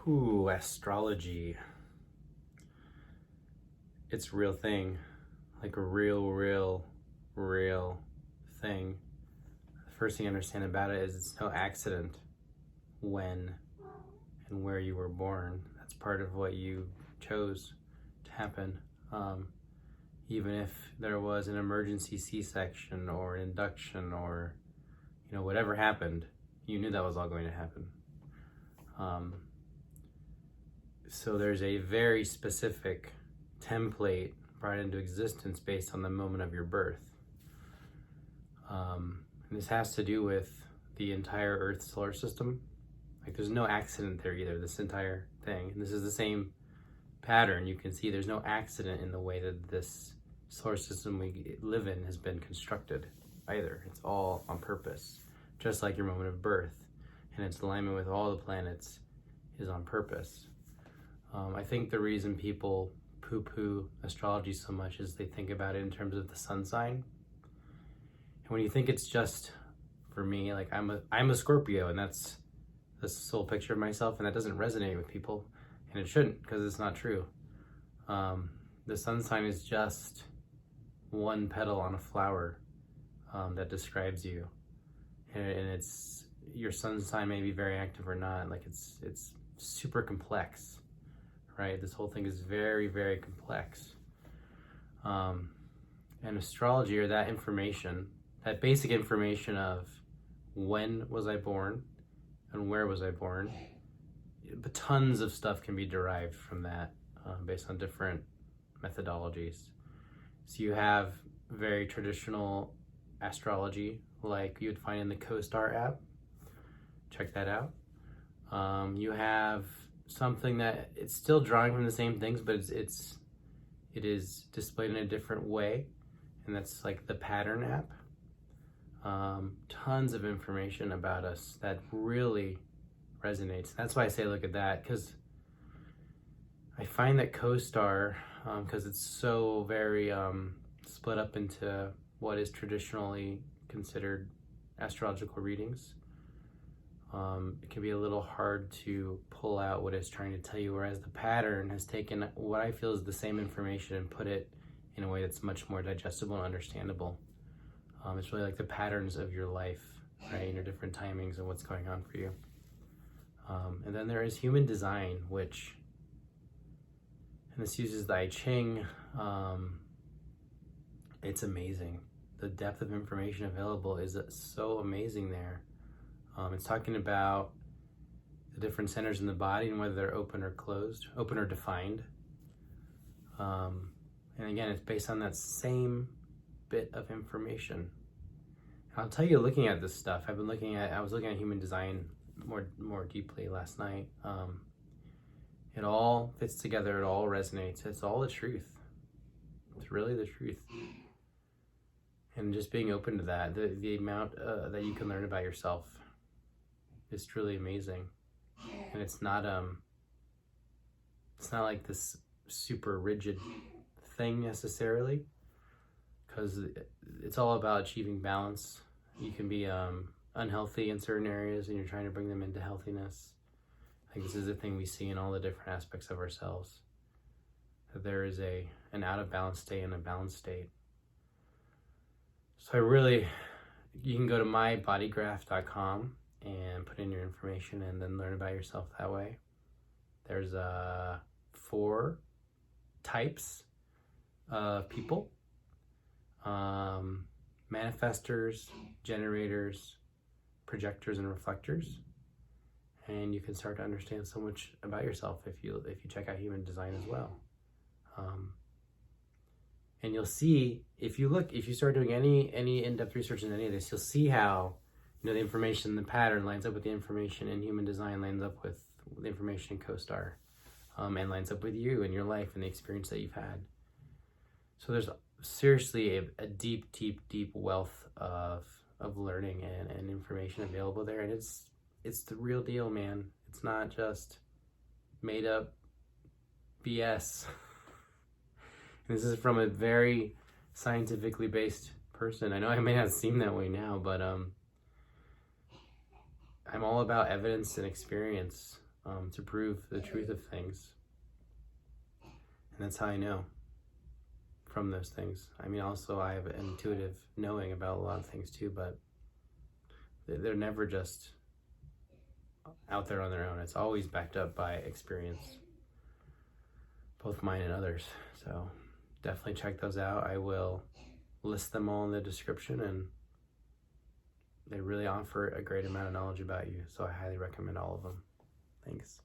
Ooh, astrology. It's a real thing. Like a real thing. The first thing I understand about it is it's no accident when and where you were born. That's part of what you chose to happen. Even if there was an emergency C-section or an induction or, whatever happened, you knew that was all going to happen. So there's a very specific template brought into existence based on the moment of your birth. And this has to do with the entire Earth solar system. Like there's no accident there either, this entire thing. And this is the same pattern. You can see there's no accident in the way that this solar system we live in has been constructed either. It's all on purpose, just like your moment of birth. And its alignment with all the planets is on purpose. I think the reason people poo-poo astrology so much is they think about it in terms of the sun sign. And when you think it's just, for me, like I'm a Scorpio, and that's the soul picture of myself, and that doesn't resonate with people, and it shouldn't, because it's not true. The sun sign is just one petal on a flower that describes you, and it's your sun sign may be very active or not. Like it's super complex, right? This whole thing is very complex. And astrology, or that information, that basic information of when was I born and where was I born, but tons of stuff can be derived from that based on different methodologies. So you have very traditional astrology like you would find in the CoStar app. Check that out. You have something that it's still drawing from the same things, but it is displayed in a different way, and that's like the Pattern app. Tons of information about us that really resonates. That's why I say look at that, because I find that CoStar, because it's so very split up into what is traditionally considered astrological readings, it can be a little hard to pull out what it's trying to tell you, whereas the Pattern has taken what I feel is the same information and put it in a way that's much more digestible and understandable. It's really like the patterns of your life, right, and your different timings and what's going on for you. And then there is human design, which, and this uses the I Ching. It's amazing. The depth of information available is so amazing there. It's talking about the different centers in the body and whether they're open or closed, open or defined. And again, it's based on that same bit of information. I'll tell you, looking at this stuff, I was looking at human design more deeply last night. It all fits together, it all resonates, it's all the truth. It's really the truth. And just being open to that, the amount that you can learn about yourself is truly amazing. And it's not like this super rigid thing necessarily, because it's all about achieving balance. You can be unhealthy in certain areas and you're trying to bring them into healthiness. I think this is a thing we see in all the different aspects of ourselves, that there is an out of balance state and a balanced state. So you can go to mybodygraph.com and put in your information and then learn about yourself that way. There's 4 types of people: manifestors, generators, projectors, and reflectors. And you can start to understand so much about yourself if you check out human design as well. And you'll see, if you start doing any in-depth research in any of this, you'll see how the information in the Pattern lines up with the information in human design, lines up with the information in CoStar, and lines up with you and your life and the experience that you've had. So there's seriously a deep wealth of learning and information available there, and it's the real deal, man. It's not just made up BS. And this is from a very scientifically based person. I know I may not seem that way now, but I'm all about evidence and experience. to prove the truth of things. And that's how I know from those things. I mean, also I have an intuitive knowing about a lot of things too, but they're never just out there on their own. It's always backed up by experience, both mine and others. So definitely check those out. I will list them all in the description, and they really offer a great amount of knowledge about you. So I highly recommend all of them. Thanks.